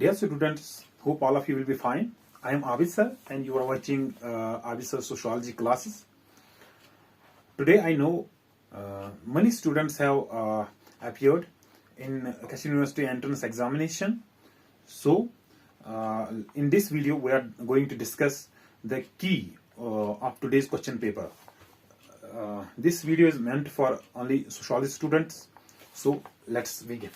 Dear students, hope all of you will be fine. I am Abid sir and you are watching Abid sir sociology classes. Today I know many students have appeared in Kashmir University entrance examination. So in this video we are going to discuss the key of today's question paper. This video is meant for only sociology students. So let's begin.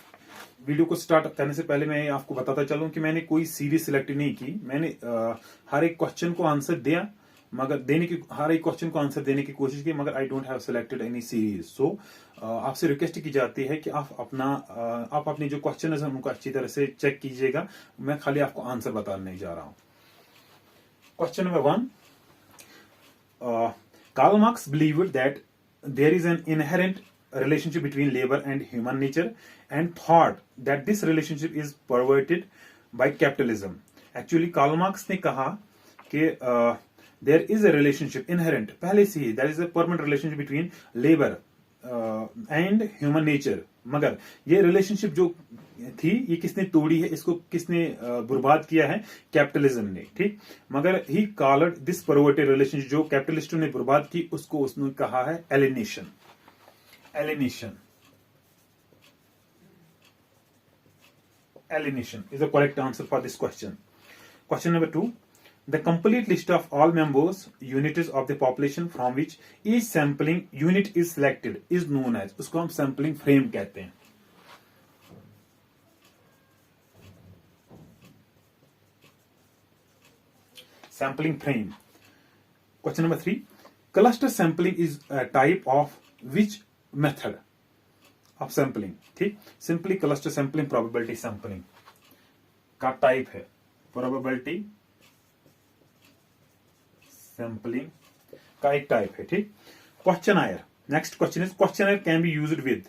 Video को start करने से पहले मैं आपको बताता चलूं कि मैंने कोई सीरीज सिलेक्ट नहीं की. मैंने हर एक क्वेश्चन को आंसर दिया, मगर हर एक क्वेश्चन को आंसर देने की कोशिश की, मगर I don't have selected any series. So आपसे रिक्वेस्ट की जाती है कि आप अपनी जो क्वेश्चन है उनको अच्छी तरह से चेक कीजिएगा. मैं खाली आपको आंसर बताने नहीं जा रहा हूं. Question number 1. Karl Marx believed that there is an inherent relationship between labor and human nature and thought that this relationship is perverted by capitalism. Actually, Karl Marx ने कहा कि there is a relationship inherent, पहले से ही there is a permanent relationship between labor and human nature. मगर ये relationship जो थी ये किसने तोड़ी है, इसको किसने बर्बाद किया है? कैपिटलिज्म ने. ठीक, मगर he called this perverted relationship जो कैपिटलिस्टों ने बर्बाद की उसको उसने कहा है alienation. Alienation is the correct answer for this question. Question number 2. The complete list of all members, units of the population from which each sampling unit is selected is known as. उसको हम sampling frame कहते हैं. Sampling frame. Question number 3. Cluster sampling is a type of which method of sampling? ठीक, simply cluster sampling probability sampling का type है. Probability sampling का एक type है. ठीक, questionnaire. Next question is questionnaire can be used with.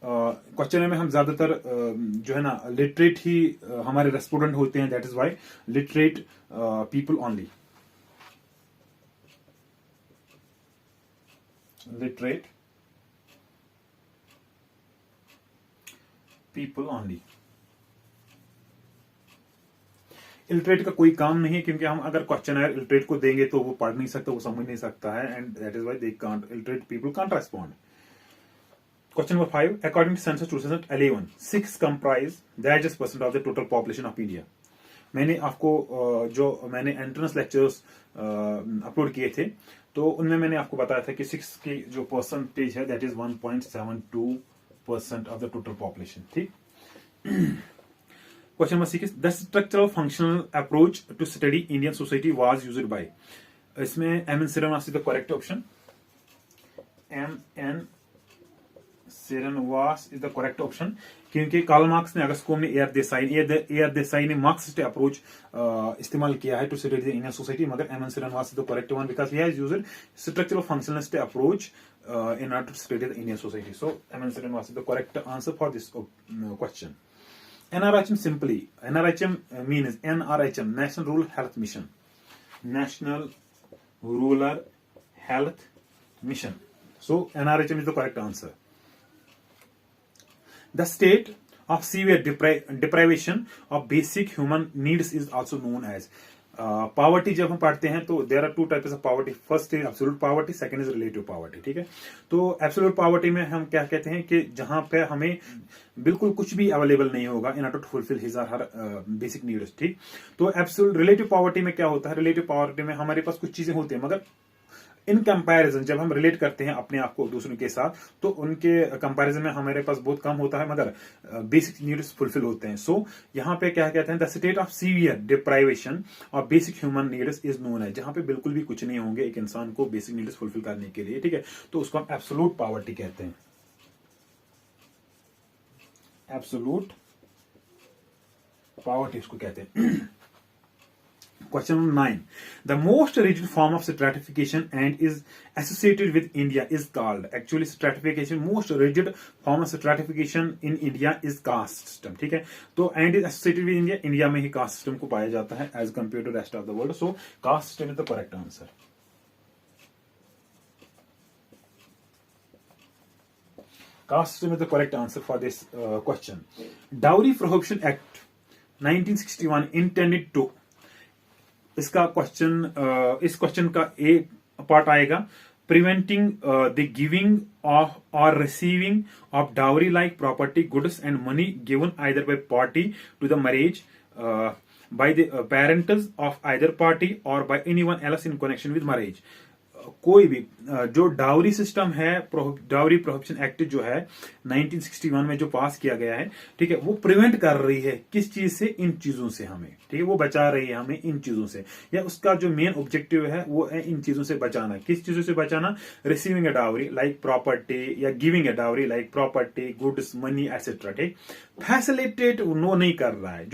Questionnaire में हम ज्यादातर जो है ना लिटरेट ही हमारे रेस्पोंडेंट होते हैं. That is why literate people only. Literate people only. Illiterate का कोई काम नहीं है, क्योंकि हम अगर क्वेश्चनर इलिटरेट को देंगे तो वो पढ़ नहीं सकता, वो समझ नहीं सकता है, and that is why they can't, illiterate people can't respond. Question number 5. According to census 2011, 6 comprise the largest percent of the total population of India. मैंने आपको जो मैंने एंट्रेंस लेक्चर्स अपलोड किए थे तो उनमें मैंने आपको बताया था कि 6 की जो परसेंटेज है that is 1.72% of the total population. ठीक. Question number 6 is the structural functional approach to study Indian society was used by. इसमें M.N. Srivanas is the correct option. M.N. Srivanas is the correct option क्योंकि Karl Marx ने अगस्त ने air Desai ने Marxist approach इस्तेमाल किया है to study the Indian society, मगर M.N. Srivanas is the correct one because he has used structural functionalist approach in order to study the Indian society. So M.N. Srivanas is the correct answer for this question. NRHM simply. NRHM means NRHM, National Rural Health Mission. National Rural Health Mission. So NRHM is the correct answer. The state of severe deprivation of basic human needs is also known as. Poverty जब हम पढ़ते हैं तो there are 2 types of poverty. First is absolute poverty, second is relative poverty. ठीक है, तो absolute poverty में हम क्या कहते हैं कि जहां पे हमें बिल्कुल कुछ भी अवेलेबल नहीं होगा in order to fulfil his or her basic needs. ठीक, तो एब्सोल्यूट रिलेटिव पावर्टी में क्या होता है? रिलेटिव पावर्टी में हमारे पास कुछ चीजें होती है, मगर इन कंपैरिजन जब हम रिलेट करते हैं अपने आप को दूसरों के साथ तो उनके कंपैरिजन में हमारे पास बहुत कम होता है, मगर बेसिक नीड्स फुलफिल होते हैं. सो यहाँ पे क्या कहते हैं? The state of severe deprivation of basic human needs is known है. जहां पे बिल्कुल भी कुछ नहीं होंगे एक इंसान को बेसिक नीड्स फुलफिल करने के लिए. ठीक है, तो उसको हम एब्सोल्यूट पावर्टी कहते हैं. एब्सोल्यूट पावर्टी उसको कहते हैं. Question number 9. The most rigid form of stratification and is associated with India is called. Actually, stratification, most rigid form of stratification in India is caste system. ठीक है, तो and is associated with India. India में ही caste system को पाया जाता है as compared to rest of the world. So caste system is the correct answer. Caste system is the correct answer for this question. Dowry Prohibition Act 1961 intended to, इसका question, इस question का ए part आएगा, preventing the giving of or receiving of dowry like property, goods and money given either by party to the marriage, by the parents of either party or by anyone else in connection with marriage. कोई भी जो dowry system है, dowry prohibition act जो है 1961 में जो पास किया गया है, ठीक है, वो प्रिवेंट कर रही है किस चीज से, इन चीजों से हमें, ठीक है, वो बचा रही है हमें इन चीजों से, या उसका जो मेन ऑब्जेक्टिव है वो है इन चीजों से बचाना। किस चीजों से बचाना? रिसीविंग ए डाउरी लाइक प्रॉपर्टी या giving a dowry like property, goods, money etcetera, ठीक। फैसिलिटेट नो नहीं कर रहा है,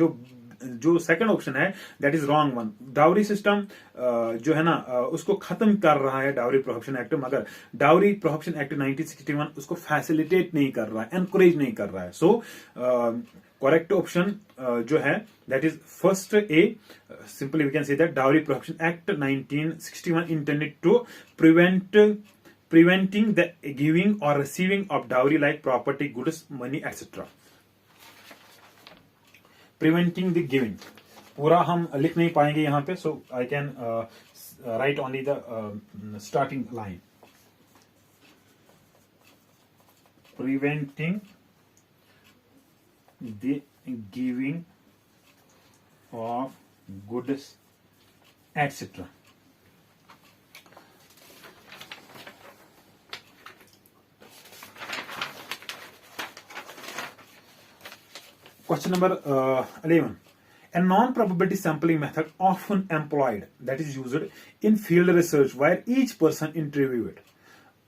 जो सेकंड ऑप्शन है that is wrong one. Dowry system जो है ना उसको खत्म कर रहा है डाउरी प्रोहिबिशन एक्ट, मगर डाउरी प्रोहिबिशन एक्ट 1961 उसको फैसिलिटेट नहीं कर रहा है, एनकरेज नहीं कर रहा है। सो करेक्ट ऑप्शन जो है that is first A, simply we can say that dowry prohibition act 1961 intended to preventing the giving or receiving of dowry like property, goods, money etc. Preventing the giving पूरा हम लिख नहीं पाएंगे यहां पे, so I can write only the starting line, preventing the giving of goods etcetera. Question number 11. A non-probability sampling method often employed, that is used in field research where each person interviewed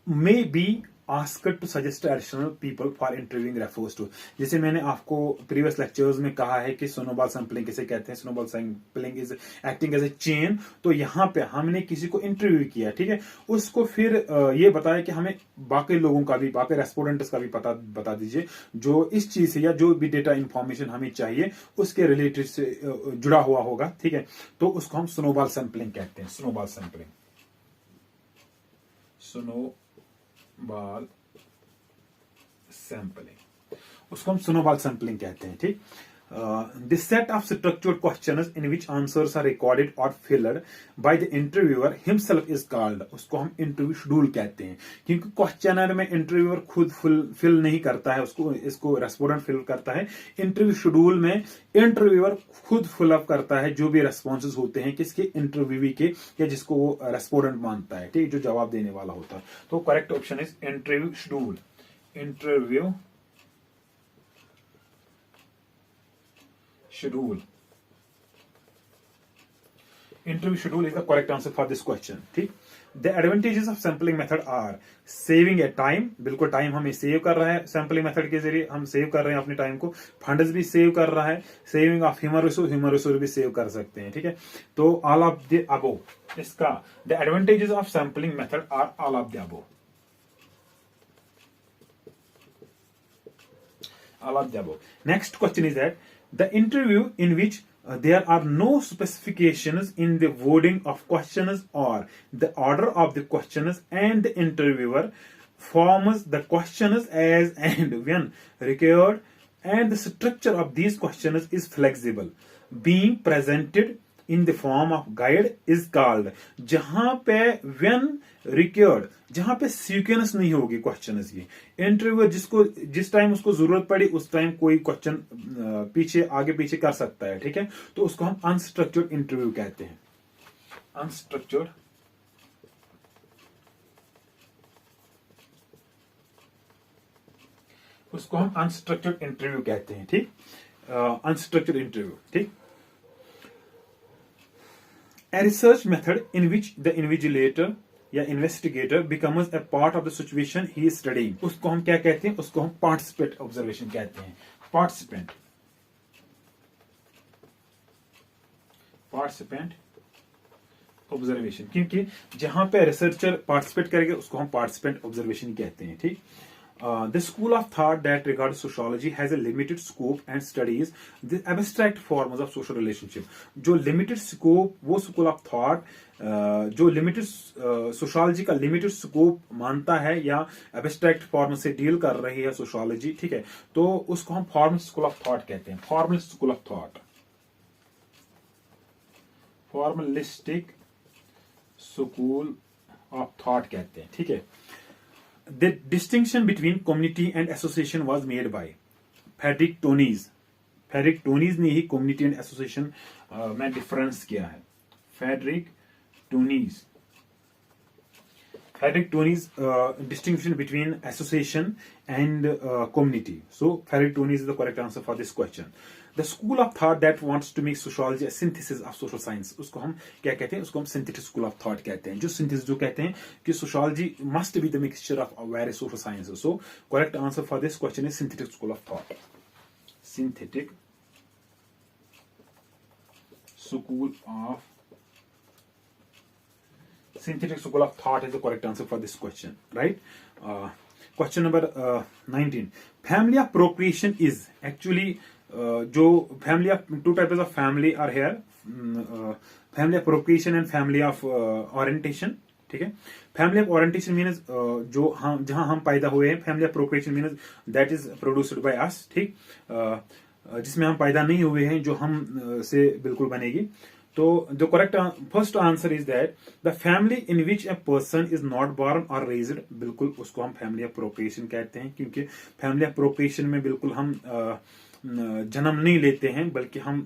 may be asked to suggest additional people for interviewing refers to. जैसे मैंने आपको previous lectures में कहा है कि snowball sampling किसे कहते हैं, snowball sampling is acting as a chain. तो यहाँ पे हमने किसी को इंटरव्यू किया, ठीक है, उसको फिर ये बताया कि हमें बाकी लोगों का भी, बाकी रेस्पोंडेंट्स का भी बता दीजिए जो इस चीज से या जो भी डेटा इंफॉर्मेशन हमें चाहिए उसके रिलेटेड से जुड़ा हुआ होगा, ठीक है। तो उसको हम स्नोबॉल सैंपलिंग कहते हैं, स्नोबॉल सैंपलिंग, स्नोबॉल सैंपलिंग, उसको हम स्नोबॉल सैंपलिंग कहते हैं, ठीक। This set of structured questions in which answers are recorded और filled by the interviewer himself is called, उसको हम इंटरव्यू शेड्यूल कहते हैं, क्योंकि क्वेश्चनर में इंटरव्यूअर खुद फिल नहीं करता है, उसको इसको रेस्पोंडेंट फिल करता है। इंटरव्यू शेड्यूल में इंटरव्यूअर खुद फिल अप करता है जो भी रेस्पॉन्सेज होते हैं किसके, इंटरव्यूवी के, या जिसको वो रेस्पोंडेंट मानता है, ठीक, जो जवाब देने वाला होता है। तो correct option is interview schedule, interview schedule. Interview schedule is the correct answer for this question, ठीक। The advantages of sampling method are saving a time, बिल्कुल टाइम हमें सेव कर रहा है, सैम्पलिंग मेथड के जरिए हम सेव कर रहे हैं अपने टाइम को, फंड्स भी सेव कर रहा है, सेविंग ऑफ ह्यूमन रिसोर्स भी सेव कर सकते हैं, ठीक है। तो ऑल ऑफ द अबोव, इसका the advantages of sampling method are all of the above, all of the above. Next question is that the interview in which there are no specifications in the wording of questions or the order of the questions and the interviewer forms the questions as and when required and the structure of these questions is flexible being presented in the form of guide is called। जहां पे when required, जहां पे sequence नहीं होगी question की, interviewer जिसको जिस time उसको जरूरत पड़ी उस टाइम कोई क्वेश्चन पीछे आगे पीछे कर सकता है, ठीक है। तो उसको हम अनस्ट्रक्चर्ड इंटरव्यू कहते हैं, अनस्ट्रक्चर्ड उसको हम अनस्ट्रक्चर्ड इंटरव्यू कहते हैं, ठीक, अनस्ट्रक्चर्ड इंटरव्यू, ठीक। A research method in which the invigilator या investigator becomes a part of the situation he is studying, उसको हम क्या कहते हैं, उसको हम participant observation कहते हैं, participant observation, क्योंकि जहां पे रिसर्चर पार्टिसिपेट करेगा उसको हम पार्टिसिपेंट ऑब्जर्वेशन कहते हैं, ठीक। The school of thought that regards sociology has a limited scope and studies the abstract forms of social relationship। जो limited scope, वो school of thought जो limited sociology का limited scope मानता है या abstract form से डील कर रही है sociology, ठीक है, तो उसको हम formal school of thought कहते हैं, formal school of thought। Formalistic school of thought कहते हैं, ठीक है। The distinction between community and association was made by Frederick Tonnies. Frederick Tonnies ने ही कम्युनिटी एंड एसोसिएशन में डिफरेंस किया है। Frederick Tonnies distinction between association and community. So Frederick Tonies is the correct answer for this question. The school of thought that wants to make sociology a synthesis of social science, उसको हम क्या कहते हैं? उसको हम synthetic school of thought कहते हैं। जो synthesis जो कहते हैं कि sociology must be the mixture of various social sciences. So correct answer for this question is synthetic school of thought. Synthetic school of thought is the correct answer for this question, right? Question number 19. Family of procreation is actually जो family of two types of family are here. Family of procreation and family of orientation, ठीक है। Family of orientation means जो हम जहां हम पैदा हुए हैं। Family of procreation means that is produced by us, ठीक। जिसमें हम पैदा नहीं हुए हैं, जो हम से बिल्कुल बनेगी। तो the correct first answer is that the family in which a person is not born or raised, बिल्कुल उसको हम family of procreation कहते हैं, क्योंकि family of procreation में बिल्कुल हम जन्म नहीं लेते हैं, बल्कि हम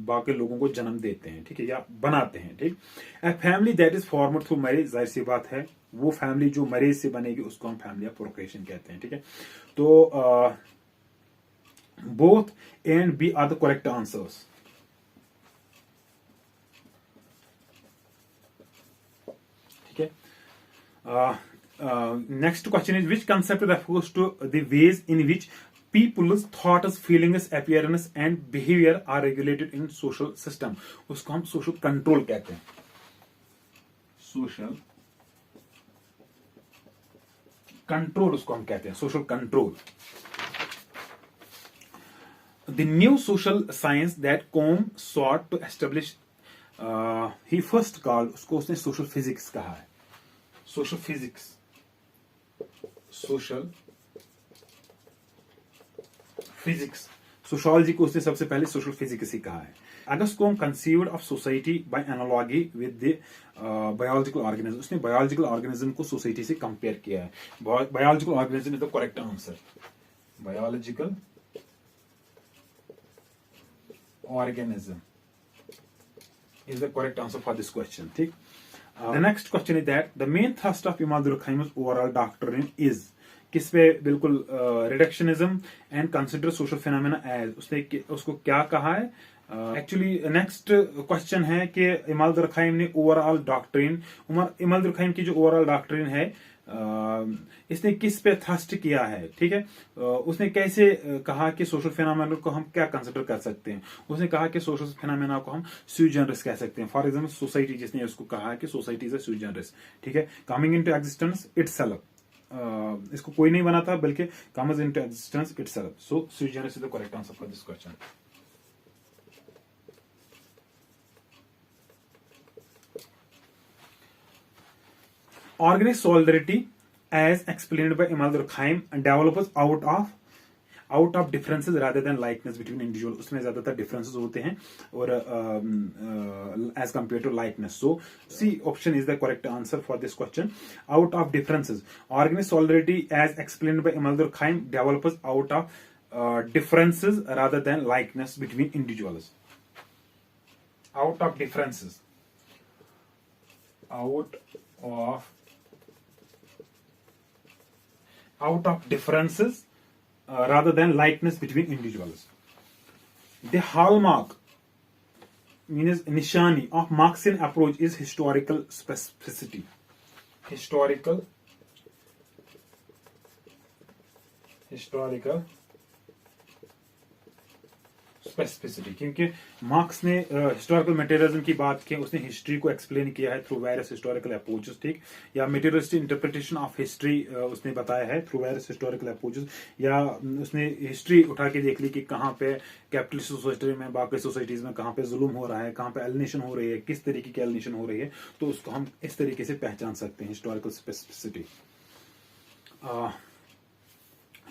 बाकी लोगों को जन्म देते हैं, ठीक है, या बनाते हैं, ठीक। A family that is formed through marriage, जाहिर सी बात है वो फैमिली जो मैरिज से बनेगी उसको हम family of procreation कहते हैं, ठीक है। तो both A and B are the correct answers. Next question is, which concept refers to the ways in which people's thoughts, feelings, appearance and behavior are regulated in social system? उसको हम social control कहते हैं। social control उसको हम कहते हैं, social control. The new social science that Combe sought to establish, he first called, उसको उसने social physics कहा है। social physics, social physics, sociology को उसने सबसे पहले social physics ही कहा है। August Combe conceived of society by analogy with the biological organism. उसने biological organism को society से compare किया है। Biological organism is the correct answer. Biological organism is the correct answer for this question, ठीक। The next question is that the main thrust of Imad Durkheim's overall doctrine is, किस पे बिल्कुल reductionism and consider social phenomena as, उसने उसको क्या कहा है? Actually next question है कि इमाद दुरखाइम ने ओवरऑल डॉक्ट्रिन, इमाद दुरखाइम की जो ओवरऑल डॉक्ट्रिन है इसने किस पे थ्रस्ट किया है, ठीक है। उसने कैसे कहा कि सोशल फिनोमेना को हम क्या कंसिडर कर सकते हैं? उसने कहा कि सोशल फिनोमेना को हम sui generis कह सकते हैं। फॉर एग्जांपल सोसाइटी, जिसने उसको कहा है कि society is a sui generis, ठीक है। कमिंग इनटू एग्जिस्टेंस इटसेल्फ, इसको कोई नहीं बना था बल्कि comes into existence itself. So sui generis is the correct answer for this question. Organized solidarity, as explained by Imad Durkheim, develops out of differences rather than likeness between individuals. उसमें ज्यादातर differences होते हैं और as compared to likeness. So C option is the correct answer for this question. Out of differences, organized solidarity, as explained by Imad Durkheim, develops out of differences rather than likeness between individuals. Out of differences. Out of differences rather than likeness between individuals. The hallmark means nishani of Marxian approach is historical specificity. Historical specificity, क्योंकि marks ने historical materialism की बात की, उसने history को explain किया है through various historical approaches, ठीक, या मटेरियलिस्टिक इंटरप्रिटेशन ऑफ हिस्ट्री उसने बताया है थ्रू वेरियस हिस्टोरिकल अप्रोचेस, या उसने हिस्ट्री उठा के देख ली कि कहाँ पे कैपिटलिस्ट सोसाइटी में, बाकी सोसाइटीज में कहाँ पे जुल्म हो रहा है, कहाँ पे एलिनेशन हो रही है, किस तरीके की एलिनेशन हो रही है, तो उसको हम इस तरीके से पहचान सकते हैं, historical specificity.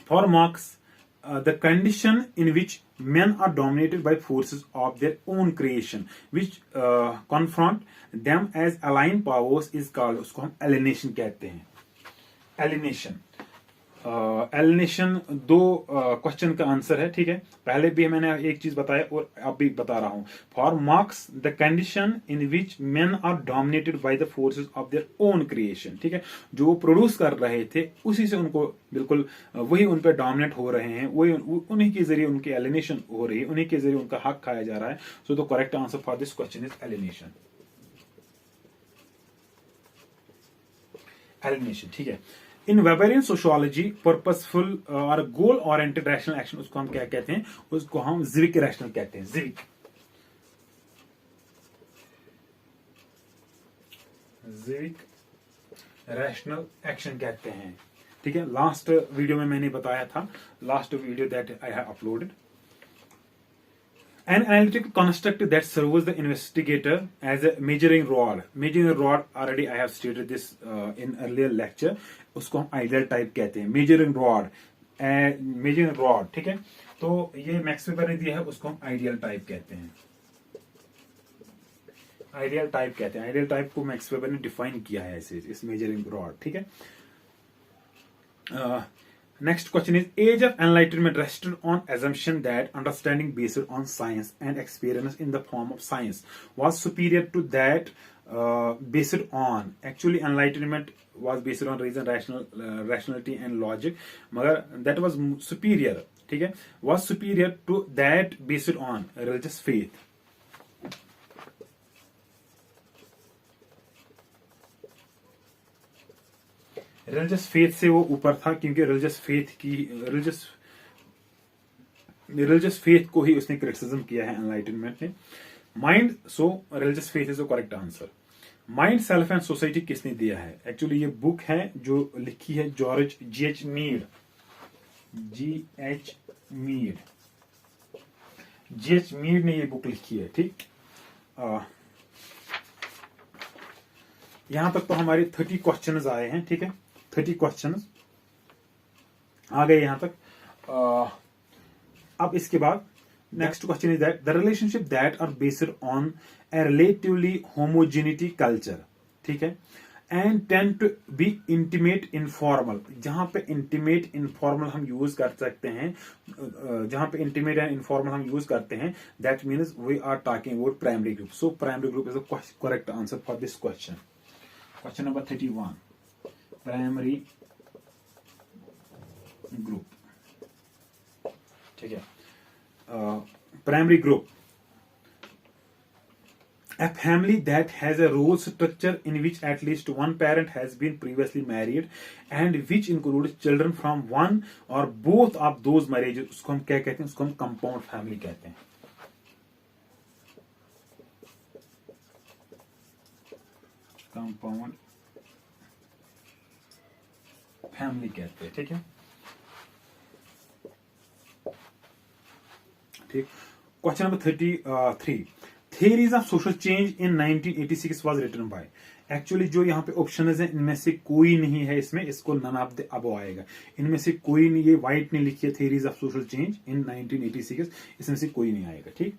For marks the condition in which men are dominated by forces of their own creation which confront them as aligned powers is called, उसको हम alienation कहते हैं. Alienation. एलिनेशन दो क्वेश्चन का आंसर है, ठीक है. पहले भी मैंने एक चीज बताया और अब भी बता रहा हूं. For Marx the condition in which men are dominated by the forces of their own creation, ठीक है. जो वो प्रोड्यूस कर रहे थे उसी से उनको बिल्कुल वही उन पर डोमिनेट हो रहे हैं, वही उन्हीं के जरिए उनकी एलिनेशन हो रही है, उन्हीं के जरिए उनका हक खाया जा रहा है. So the correct answer for this question is alienation. Alienation, ठीक है. इन वेबरियन सोशियोलॉजी पर्पसफुल और गोल ओरिएंटेड रैशनल एक्शन, उसको हम क्या कहते हैं, उसको हम जिविक रैशनल कहते हैं. जिविक रैशनल एक्शन कहते हैं, ठीक है. लास्ट वीडियो में मैंने बताया था, last video that I have uploaded. An analytical construct that serves the investigator as a measuring rod. Measuring rod, already I have stated this in earlier lecture. उसको हम ideal type कहते हैं. Measuring rod, ठीक है. तो ये max weber ने दिया है, उसको हम ideal type कहते हैं. Ideal type को मैक्स वेबर ने डिफाइन किया है ऐसे, इस measuring rod, ठीक है. Next question is, age of enlightenment rested on assumption that understanding based on science and experience in the form of science was superior to that based on. Actually, enlightenment was based on reason, rationality and logic. मगर that was superior, ठीक है, was superior to that based on religious faith. Religious faith से वो ऊपर था, क्योंकि religious faith को ही उसने क्रिटिसिज्म किया है एनलाइटनमेंट ने. Mind, so religious faith is the correct answer. Mind, self and society किसने दिया है? एक्चुअली ये बुक है जो लिखी है George G.H. Mead. G.H. Mead ने ये बुक लिखी है, ठीक. यहां तक तो हमारे 30 क्वेश्चंस आए हैं, ठीक है. 30 क्वेश्चंस आ गए यहां तक. अब इसके बाद next question is that the relationship that are based on a relatively homogeneity culture, ठीक है, and tend to be intimate informal. जहां पे इंटीमेट इनफॉर्मल हम यूज कर सकते हैं, जहां पे इंटीमेट एंड इनफॉर्मल हम यूज करते हैं, that means we are talking about primary group. So primary group is the correct answer for this question. Question number 31. Primary group. ठीक है. Primary group. A family that has a role structure in which at least one parent has been previously married and which includes children from one or both of those marriages, उसको हम क्या कहते हैं? उसको हम compound family कहते हैं. Compound family कहते हैं, ठीक है. ठीक. Question number 33. Theories of social change in 1986 was written by. Actually जो यहाँ पे ऑप्शन है इनमें से कोई नहीं है इसमें, इसको नन ऑफ द अबव आएगा. इनमें से कोई नहीं, ये वाइट ने लिखी है theories of social change in 1986, इसमें से कोई नहीं आएगा, ठीक.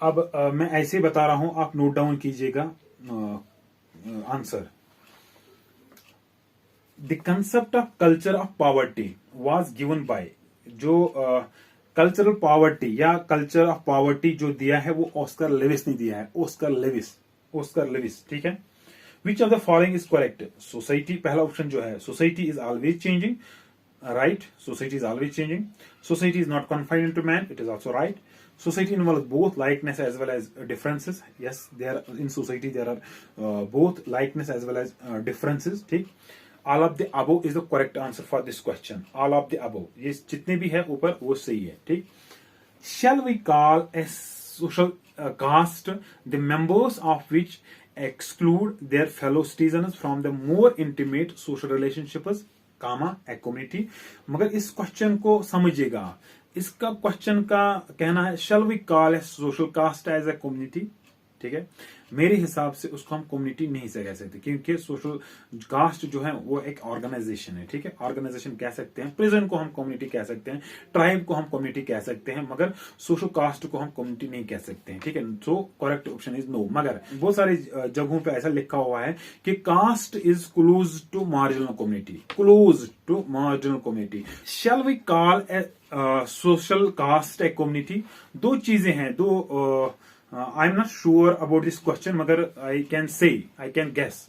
अब मैं ऐसे बता रहा हूं, आप नोट डाउन कीजिएगा answer. The concept of culture of poverty was given by. जो कल्चरल पॉवर्टी या कल्चर ऑफ पॉवर्टी जो दिया है वो ऑस्कर लेविस ने दिया है. ऑस्कर लेविस, ठीक है. Which of the following is correct? Society, पहला ऑप्शन जो है, society is always changing, right. Society is always changing. Society is not confined into man, it is also right. Society involves both likeness as well as differences. Yes, in society there are both likeness as well as differences. ठीक. All of the above is the correct answer for this question. All of the above. ये जितने भी है ऊपर वो सही है, ठीक. Shall we call a social caste the members of which exclude their fellow citizens from the more intimate social relationships, a community? मगर इस क्वेश्चन को समझिएगा. इसका क्वेश्चन का कहना है, shall we call a social caste as a community? ठीक है, मेरे हिसाब से उसको हम कम्युनिटी नहीं से कह सकते, क्योंकि सोशल कास्ट जो है वो एक ऑर्गेनाइजेशन है। ठीक है, ऑर्गेनाइजेशन कह सकते हैं, प्रिजन को हम कम्युनिटी कह सकते हैं, ट्राइब को हम कम्युनिटी कह सकते हैं, मगर सोशल कास्ट को हम कम्युनिटी नहीं कह सकते हैं। ठीक है, so correct option is no. मगर बहुत सारी जगहों पे ऐसा लिखा हुआ है कि caste is close to marginal community, close to marginal community. Shall we call a social caste a community? दो चीजें हैं, though I am not sure about this question, मगर आई कैन गेस।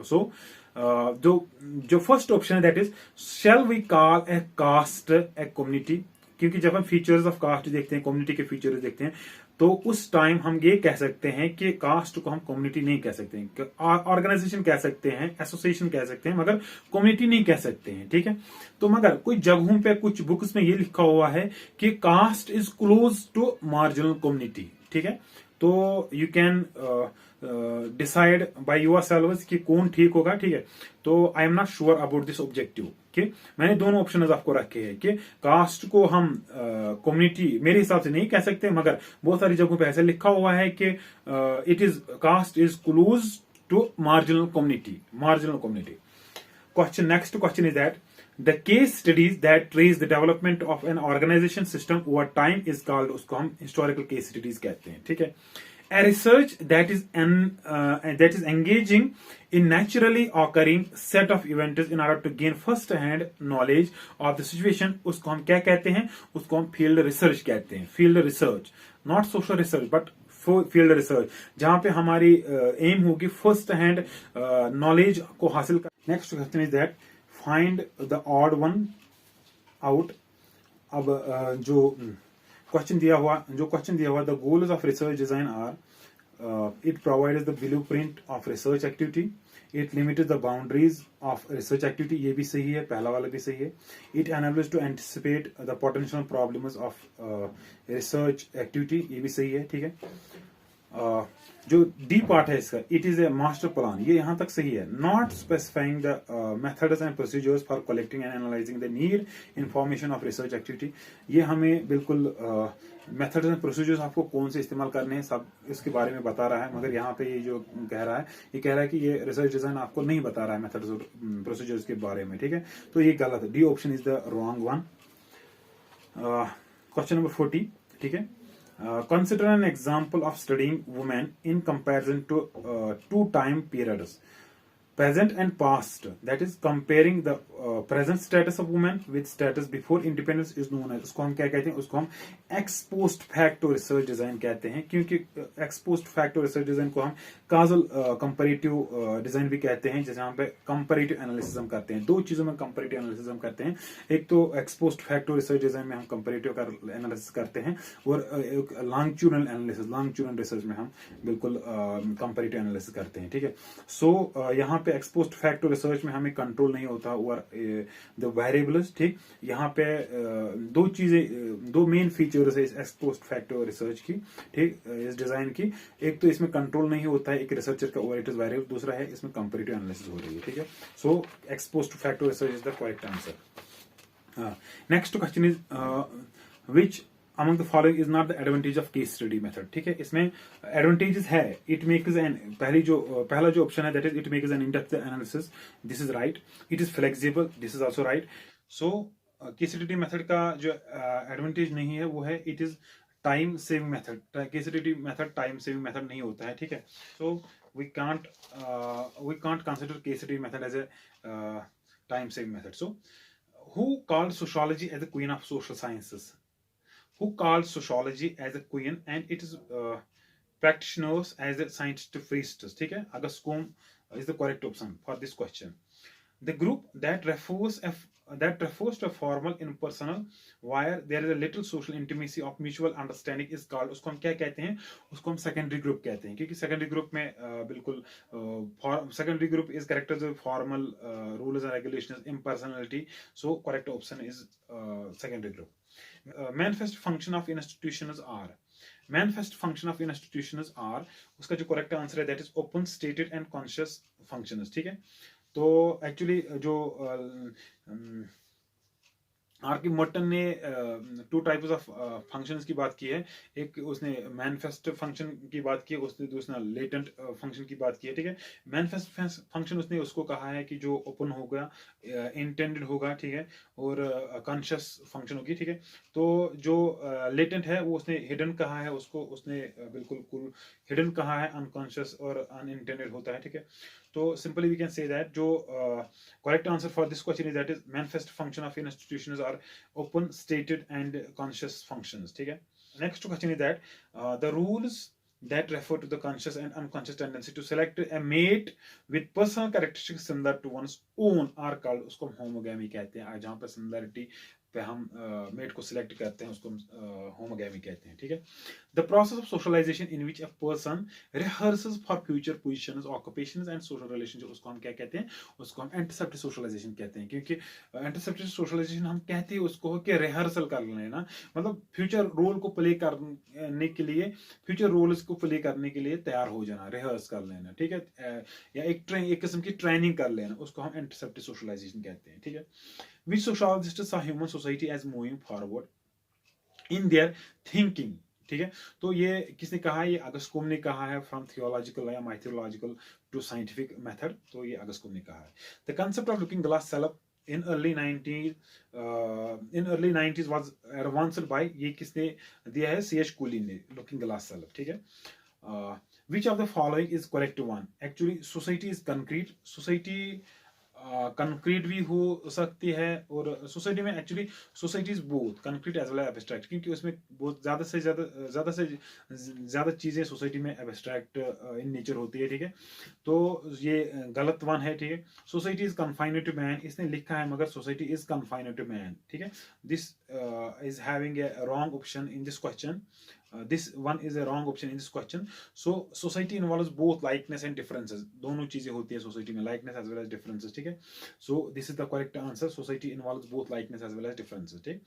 सो जो फर्स्ट ऑप्शन है that is shall we call a caste a community, क्योंकि जब हम features of cast देखते हैं, कम्युनिटी के फीचर्स देखते हैं, तो उस टाइम हम ये कह सकते हैं कि कास्ट को हम कम्युनिटी नहीं कह सकते हैं, ऑर्गेनाइजेशन कह सकते हैं, एसोसिएशन कह सकते हैं, मगर कम्युनिटी नहीं कह सकते हैं। ठीक है, तो मगर कुछ जगहों पे, कुछ बुक्स में ये लिखा हुआ है कि caste is close to marginal community. ठीक है, तो you can decide by your selves कि कौन ठीक होगा। ठीक है, तो I am not sure about this objective. मैंने दोनों ऑप्शन आपको रखे हैं कि कास्ट को हम कम्युनिटी मेरे हिसाब से नहीं कह सकते, मगर बहुत सारी जगहों पे ऐसे लिखा हुआ है कि it is caste is close to marginal community. Next question is that the case studies that trace the development of an organization system over time is called, उसको हम historical case studies कहते हैं। ठीक है, a research that is engaging in naturally occurring set of events in order to gain first hand knowledge of the situation, उसको हम क्या कहते हैं? उसको हम फील्ड रिसर्च कहते हैं। Field research, not social research but field research, जहां पे हमारी एम होगी फर्स्ट हैंड नॉलेज को हासिल कर। Next question is that find the odd one out. अब जो क्वेश्चन दिया हुआ the goals of research design are it provides the blueprint of research activity, it limited the boundaries of research activity, ये भी सही है, पहला वाला भी सही है। It enables to anticipate the potential problems of research activity, ये भी सही है। ठीक है, जो डी पार्ट है इसका, it is a master plan, ये यहां तक सही है। Not specifying the methods and procedures for collecting and analysing the need information of research activity, ये हमें बिल्कुल मेथड्स एंड प्रोसीजर्स आपको कौन से इस्तेमाल करने हैं सब इसके बारे में बता रहा है, मगर यहाँ पे ये जो कह रहा है, ये कह रहा है कि ये रिसर्च डिजाइन आपको नहीं बता रहा है मेथड्स और प्रोसीजर्स के बारे में। ठीक है, तो ये गलत है, D option is the wrong one. Question number 40। ठीक है, consider an example of studying women in comparison to two time periods, present and past, that is comparing the present status of women with status before independence is known as, उसको हम क्या कहते हैं? उसको हम ex post facto research design कहते हैं, क्योंकि ex post facto research design को हम causal comparative design भी कहते हैं, जैसे यहाँ पे comparative analysis हम करते हैं। दो चीजों में comparative analysis हम करते हैं, एक तो ex post facto research design में हम comparative analysis करते हैं, और longitudinal analysis, longitudinal research में हम बिल्कुल comparative analysis करते हैं। ठीक है, सो यहाँ पे एक्सपोस्ट फैक्टर रिसर्च में हमें कंट्रोल नहीं होता ओवर द वेरिएबल्स। ठीक, यहाँ पे दो चीजें, दो मेन फीचर्स है इस एक्सपोस्ट फैक्टर रिसर्च की, ठीक, इस डिजाइन की। एक तो इसमें कंट्रोल नहीं होता है एक रिसर्चर का ओवर इट इज वेरिएबल, दूसरा है इसमें कंपैरेटिव एनालिसिस हो रही है। ठीक है, so ex post facto research is the correct answer. Next question is which among the following is not the advantage of case study method। ठीक है, इसमें advantages है, it makes an, पहला जो ऑप्शन है that is it makes an in-depth analysis, this is right, it is flexible, this is also right। so case study method का जो advantage नहीं है वो है it is time saving method, case study method time saving method नहीं होता है। ठीक है, so we can't consider case study method as a time saving method। so who called sociology as the queen of social sciences? Who called sociology as a queen and its practitioners as a scientific priestess? ठीक है, August Combe is the correct option for this question। The group that refers to a formal impersonal where there is a little social intimacy of mutual understanding is called, उसको हम क्या कहते हैं? उसको हम secondary group कहते हैं, क्योंकि secondary group में बिल्कुल secondary group is characterized by formal rules and regulations, impersonality, so correct option is secondary group। manifest function of institutions are, manifest function of institutions are, उसका जो correct answer है that is open, stated and conscious functions। ठीक है, तो actually जो are के Merton ने two types of functions की बात की है। एक उसने मैनिफेस्ट फंक्शन की बात की है, उसने दूसरा लेटेंट फंक्शन की बात की है। ठीक है, मैनिफेस्ट फंक्शन उसने उसको कहा है कि जो ओपन होगा, इंटेंडेड होगा, ठीक है, और कॉन्शियस फंक्शन होगी। ठीक है, तो जो लेटेंट है वो उसने हिडन कहा है, उसको उसने बिल्कुल हिडन कहा है, अनकॉन्शियस और अनइंटेंडेड होता है। ठीक है, तो simply we can say that जो correct answer for this question is that is manifest function of institutions are open, stated and conscious functions. ठीक है, next question is that the rules that refer to the conscious and unconscious tendency to select a mate with personal characteristics similar to one's own are called, उसको हम homogamy कहते हैं। जहाँ पर similarity पे हम मेट को सिलेक्ट करते हैं उसको हम होमोगैमी कहते हैं। ठीक है, the process of socialization in which a person rehearses for future positions, occupations and social relationship, उसको हम क्या कहते हैं, उसको हम एंटीसेप्टिव सोशलाइजेशन कहते हैं। क्योंकि एंटीसेप्टिव सोशलाइजेशन हम कहते हैं उसको कि रिहर्सल कर लेना, मतलब फ्यूचर रोल को प्ले करने के लिए, फ्यूचर रोल्स को प्ले करने के लिए तैयार हो जाना, रिहर्स कर लेना। ठीक है, या एक किस्म की ट्रेनिंग कर लेना, उसको हम एंटीसेप्टिव सोशलाइजेशन कहते हैं। ठीक है, which sociologists saw human society as moving forward in their thinking। ठीक है, तो ये किसने कहा है, ये अगस्कोम ने कहा है, फ्रॉम थियोलॉजिकल या माइथोलॉजिकल टू साइंटिफिक मेथड, तो ये अगस्कोम ने कहा है। The concept of looking glass self in early 90s was advanced by, ये किसने दिया है, C.H. कूलिन ने, लुकिंग ग्लास सेल्फ। ठीक है, which of the following is correct one? Actually society is concrete, society concrete भी हो सकती है, और सोसाइटी में actually society is both concrete as well abstract, क्योंकि उसमें बहुत ज़्यादा से ज़्यादा चीज़ें सोसाइटी में एब्स्ट्रैक्ट इन नेचर होती है। ठीक है, तो ये गलत वन है। ठीक है, society is confined to man, इसने लिखा है मगर society is confined to man. ठीक है, this is having a wrong option in this question, this one is a wrong option in this question. So society involves both likeness and differences, दोनों चीजें होती है सोसाइटी में, likeness as well as differences। ठीक है, so this is the correct answer, society involves both likeness as well as differences। ठीक,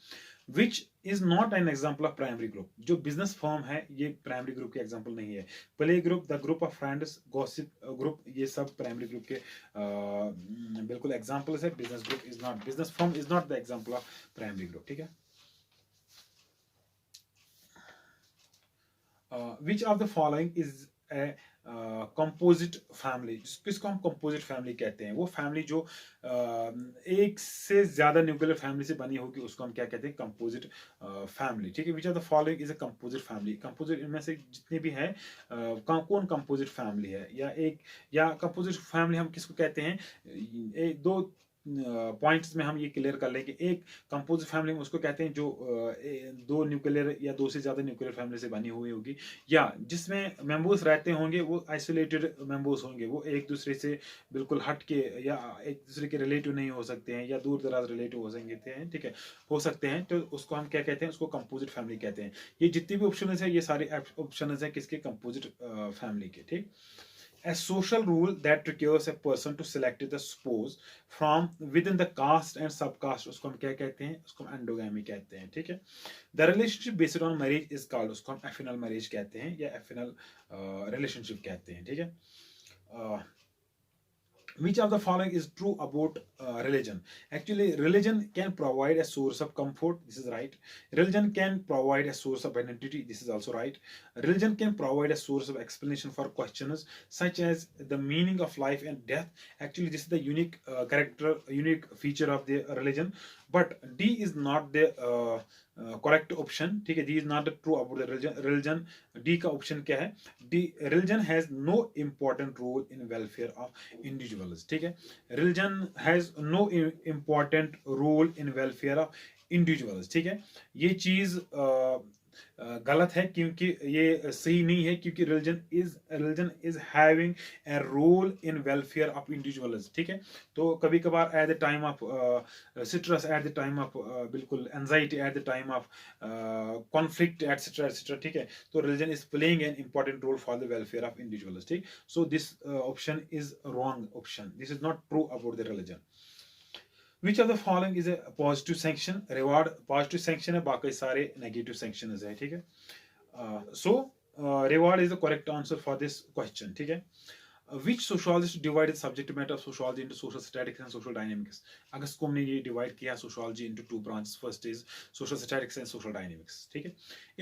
which is not an example of primary group, जो business firm है ये primary group के example नहीं है। play group, the group of friends, gossip group, ये सब primary group के बिल्कुल examples है। business group is not, business firm is not the example of primary group। ठीक है, which of the following is a composite family, किसको हम composite family कहते हैं, वो फैमिली जो एक से ज्यादा न्यूक्लियर फैमिली से बनी होगी उसको हम क्या कहते हैं, कंपोजिट फैमिली। ठीक है, which are the following is a composite family, composite इनमें से जितने भी है कौन कंपोजिट फैमिली है, या एक, या कंपोजिट फैमिली हम किसको कहते हैं, दो पॉइंट्स में हम ये क्लियर कर लें कि एक कंपोजिट फैमिली में उसको कहते हैं जो दो न्यूक्लियर या दो से ज्यादा न्यूक्लियर फैमिली से बनी हुई होगी, या जिसमें मेंबर्स रहते होंगे वो आइसोलेटेड मेंबर्स होंगे, वो एक दूसरे से बिल्कुल हट के या एक दूसरे के रिलेटिव नहीं हो सकते हैं, या दूर दराज रिलेटिव हो सकते हैं। ठीक है, हो सकते हैं, तो उसको हम क्या कहते हैं, उसको कंपोजिट फैमिली कहते हैं। ये जितनी भी ऑप्शन है ये सारे ऑप्शन है किसके, कंपोजिट फैमिली के। ठीक, a social rule that requires a person to select the spouse from within the caste and subcaste, उसको हम क्या कहते हैं, उसको हम एंडोगैमी कहते हैं। ठीक है, the relationship based on marriage is called, उसको हम affinal marriage कहते हैं या affinal relationship कहते हैं। ठीक है, which of the following is true about religion? Actually religion can provide a source of comfort, this is right. Religion can provide a source of identity, this is also right. Religion can provide a source of explanation for questions such as the meaning of life and death. Actually this is the unique unique feature of the religion, but D is not the correct option। ठीक है, D is not the true about the religion। D का option क्या है, D, religion has no important role in welfare of individuals। ठीक है, religion has no important role in welfare of individuals। ठीक है, ये चीज गलत है, क्योंकि ये सही नहीं है, क्योंकि religion is having a role in welfare of individuals। ठीक है, तो कभी कभार at the time of stress, at the time of बिल्कुल anxiety, at the time of conflict, etc etc। ठीक है, तो religion is playing an important role for the welfare of individuals। ठीक, so this option is wrong option, this is not true about the religion। Which of the following is a positive sanction? Reward positive sanction है, बाकी सारे negative sanctions है। ठीक है, so reward is the correct answer for this question। ठीक है, which sociologist divided subject matter of sociology into social statics and social dynamics? अगस्कोम ने ये डिवाइड किया sociology into two branches. First is social statics and social dynamics. ठीक है.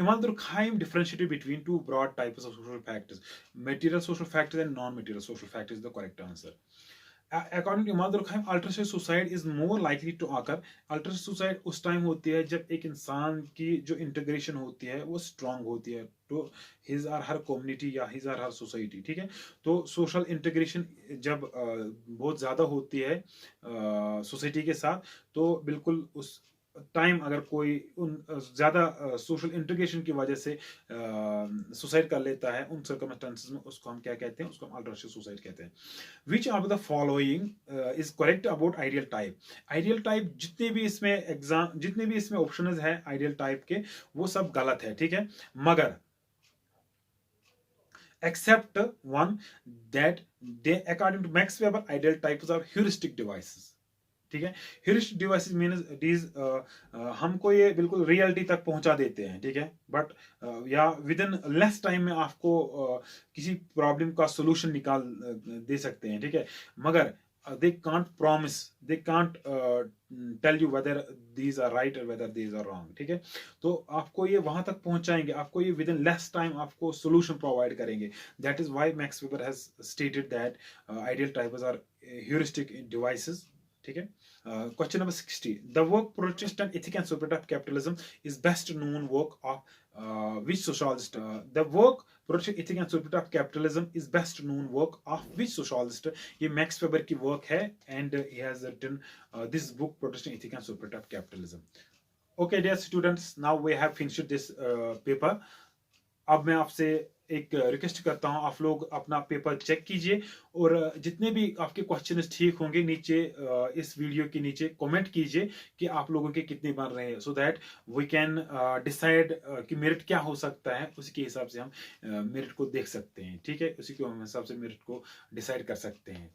Imad Durkheim differentiated between two broad types of social factors: material social factors and non-material social factors. Is the correct answer. According to Imad Durkheim, altruistic suicide is more likely to occur. Altruistic suicide उस time होती है जब एक इंसान की जो integration होती है वो स्ट्रांग होती है तो हिज आर हर कम्युनिटी या हिज आर हर सोसाइटी. ठीक है. तो सोशल इंटीग्रेशन जब बहुत ज़्यादा होती है सोसाइटी के साथ तो बिल्कुल उस टाइम अगर कोई उन ज़्यादा सोशल इंटीग्रेशन की वजह से सुसाइड कर लेता है उन सर्कमस्टेंसेस में उसको हम क्या कहते हैं? उसको हम अल्ट्राशियल सुसाइड कहते हैं. Which are the following is correct about ideal type? Ideal type जितने भी इसमें ऑप्शंस है आइडियल टाइप के वो सब गलत है. ठीक है. मगर except one that they according to Max Weber ideal types are heuristic devices. ठीक है. ह्यूरिस्टिक डिवाइसेस मींस दीज हमको ये बिल्कुल रियलिटी तक पहुंचा देते हैं. ठीक है. बट या विद इन लेस टाइम में आपको किसी प्रॉब्लम का सोल्यूशन निकाल दे सकते हैं. ठीक है. मगर they can't promise, they can't tell you whether these are right or whether these are wrong. ठीक है. तो आपको ये वहां तक पहुंचाएंगे, आपको ये विद इन लेस टाइम आपको सोल्यूशन प्रोवाइड करेंगे. That is why Max Weber has stated that ideal types are heuristic devices. ठीक है. Question number 60. The work Protest and Ethic and Spirit of Capitalism is best known work of which sociologist? The work Protest, Ethic and Spirit of Capitalism is best known work of which sociologist? ये max weber की work है and he has written this book Protest and Ethic and Spirit of Capitalism. Okay, dear students, now we have finished this paper. अब मैं आपसे एक request करता हूं आप लोग अपना पेपर चेक कीजिए और जितने भी आपके क्वेश्चन ठीक होंगे नीचे इस वीडियो के नीचे कमेंट कीजिए कि आप लोगों के कितने बन रहे हैं so that we can decide कि मेरिट क्या हो सकता है. उसी के हिसाब से हम मेरिट को देख सकते हैं. ठीक है. उसी के हिसाब से मेरिट को डिसाइड कर सकते हैं.